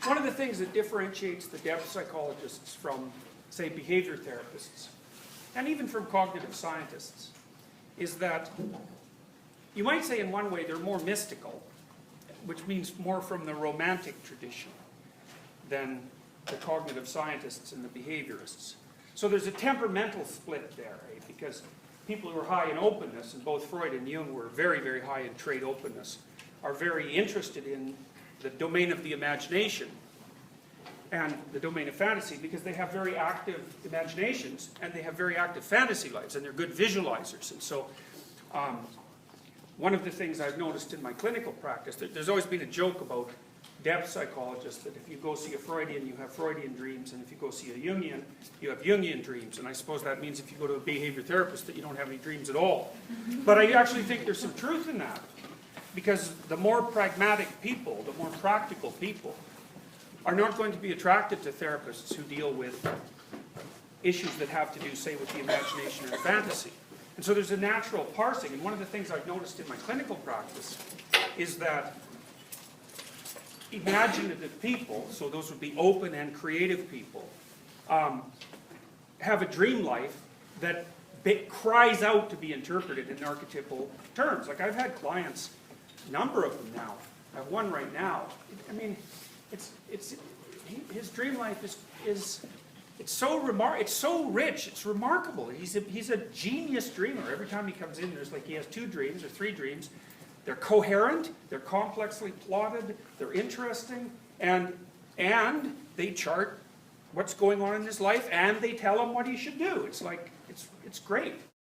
one of the things that differentiates the depth psychologists from, say, behavior therapists, and even from cognitive scientists, is that you might say in one way they're more mystical, which means more from the romantic tradition than the cognitive scientists and the behaviorists. So there's a temperamental split there, eh? Because people who are high in openness, and both Freud and Jung were very, very high in trait openness, are very interested in the domain of the imagination and the domain of fantasy because they have very active imaginations and they have very active fantasy lives and they're good visualizers. And so one of the things I've noticed in my clinical practice, there's always been a joke about depth psychologists that if you go see a Freudian, you have Freudian dreams, and if you go see a Jungian, you have Jungian dreams. And I suppose that means if you go to a behavior therapist that you don't have any dreams at all. But I actually think there's some truth in that. Because the more pragmatic people, the more practical people, are not going to be attracted to therapists who deal with issues that have to do, say, with the imagination or fantasy. And so there's a natural parsing. And one of the things I've noticed in my clinical practice is that imaginative people, so those would be open and creative people, have a dream life that cries out to be interpreted in archetypal terms. Like I've had clients, a number of them now, I have one right now. I mean, his dream life is it's so rich, it's remarkable. He's a genius dreamer. Every time he comes in, there's like he has 2 dreams or 3 dreams. They're coherent, they're complexly plotted, they're interesting, and they chart what's going on in his life, and they tell him what he should do. It's like, it's great.